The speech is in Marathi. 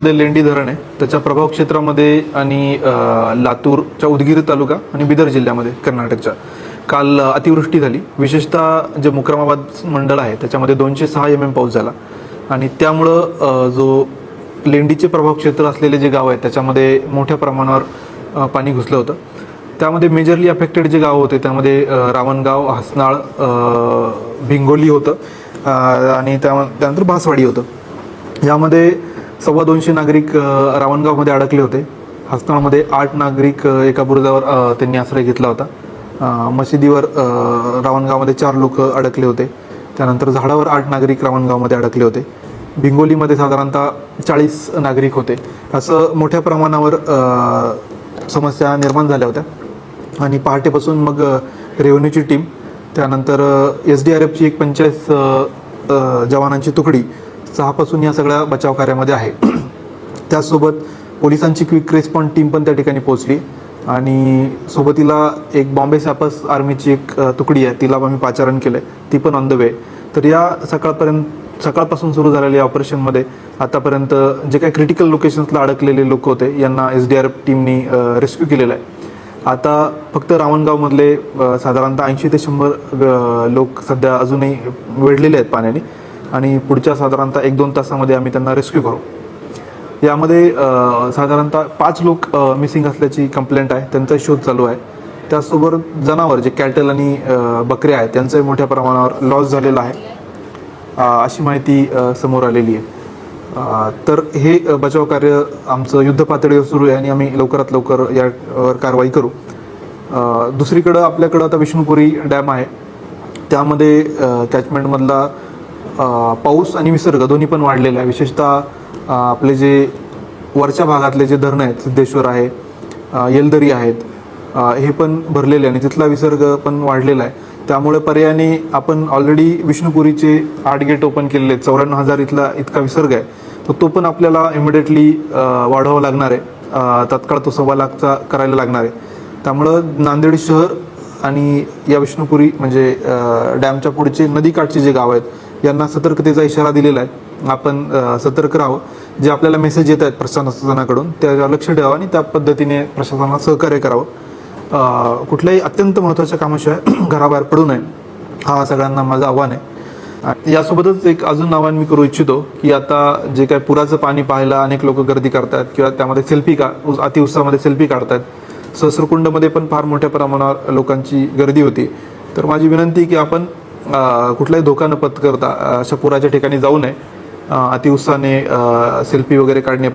लेंडी धरण आहे त्याच्या प्रभाव क्षेत्रामध्ये आणि लातूरच्या उदगीर तालुका आणि बिदर जिल्ह्यामध्ये कर्नाटकच्या काल अतिवृष्टी झाली. विशेषतः जे मुक्रमाबाद मंडळ आहे त्याच्यामध्ये 206 mm पाऊस झाला आणि त्यामुळं जो लेंडीचे प्रभाव क्षेत्र असलेले जे गाव आहेत त्याच्यामध्ये मोठ्या प्रमाणावर पाणी घुसलं होतं. त्यामध्ये मेजरली अफेक्टेड जे गाव होते त्यामध्ये रावणगाव, हसनाळ, भिंगोली होतं आणि त्यानंतर भासवाडी होतं. यामध्ये 225 नागरिक रावणगावमध्ये अडकले होते. हसनाळमध्ये 8 नागरिक एका बुरुजावर त्यांनी आश्रय घेतला होता. मशिदीवर रावणगावमध्ये 4 लोक अडकले होते. त्यानंतर झाडावर 8 नागरिक रावणगावमध्ये अडकले होते. भिंगोलीमध्ये साधारणतः 40 नागरिक होते. असं मोठ्या प्रमाणावर समस्या निर्माण झाल्या होत्या आणि पहाटेपासून मग रेव्हेन्यूची टीम, त्यानंतर SDRFची एक 45 जवानांची तुकडी 6 पासून या सगळ्या बचाव कार्यामध्ये आहे. त्याचसोबत पोलिसांची क्विक रिस्पॉन्स टीम पण त्या ठिकाणी पोहोचली आणि सोबतीला एक बॉम्बे सॅपर्स आर्मीची एक तुकडी आहे, तिला आम्ही पाचारण केलं आहे, ती पण ऑन द वे. तर या सकाळपासून सुरू झालेल्या ऑपरेशनमध्ये आतापर्यंत जे काही क्रिटिकल लोकेशन्सला अडकलेले लोक होते यांना SDRF टीमनी रेस्क्यू केलेलं आहे. आता फक्त रावणगावमधले साधारणतः 80 ते 100 लोक सध्या अजूनही वेढलेले आहेत पाण्याने आणि पुढच्या साधारणतः 1-2 तासामध्ये आम्ही त्यांना रेस्क्यू करू. यामध्ये साधारणतः 5 लोक मिसिंग असल्याची कंप्लेंट आहे, त्यांचा शोध चालू आहे. त्याचसोबत जनावर जे कॅटल आणि बकऱ्या आहेत त्यांचाही मोठ्या प्रमाणावर लॉस झालेला आहे अशी माहिती समोर आलेली आहे. तर हे बचाव कार्य आमचं युद्ध पातळीवर सुरू आहे आणि आम्ही लवकरात लवकर यावर कारवाई करू. दुसरीकडं आपल्याकडं आता विष्णुपुरी डॅम आहे, त्यामध्ये कॅचमेंटमधला पाऊस आणि विसर्ग दोन्ही पण वाढलेला आहे. विशेषतः आपले जे वरच्या भागातले जे धरणं आहेत, सिद्धेश्वर आहे, येलदरी आहेत, हे पण भरलेले आणि तिथला विसर्ग पण वाढलेला आहे. त्यामुळे पर्यायाने आपण ऑलरेडी विष्णुपुरीचे 8 गेट ओपन केलेले आहेत. 94,000 इतका विसर्ग आहे, तर तो पण आपल्याला इमिडिएटली वाढवावा लागणार आहे. तत्काळ तो 1.25 लाखचा करायला लागणार आहे. त्यामुळं नांदेड शहर आणि या विष्णुपुरी म्हणजे डॅमच्या पुढचे नदीकाठचे जे गाव आहेत यांना सतर्कतेचा इशारा दिलेला आहे. आपण सतर्क राहावं. जे आपल्याला मेसेज येत आहेत प्रशासनाकडून त्यावर लक्ष ठेवावं आणि त्या पद्धतीने प्रशासनाला सहकार्य करावं. कुठल्याही अत्यंत महत्त्वाच्या कामाशिवाय घराबाहेर पडू नये, हा सगळ्यांना माझं आव्हान आहे. यासोबतच एक अजून आव्हान मी करू इच्छितो की आता जे काही पुराचं पाणी पाहायला अनेक लोक गर्दी करतात किंवा त्यामध्ये अतिउत्साहामध्ये सेल्फी काढतात. सहस्रकुंडमध्ये पण फार मोठ्या प्रमाणावर लोकांची गर्दी होती. तर माझी विनंती की आपण कुठलाही धोका न पत्करता अशा पुराच्या ठिकाणी जाऊ नये. अतिउत्साहाने सेल्फी वगैरे काढणे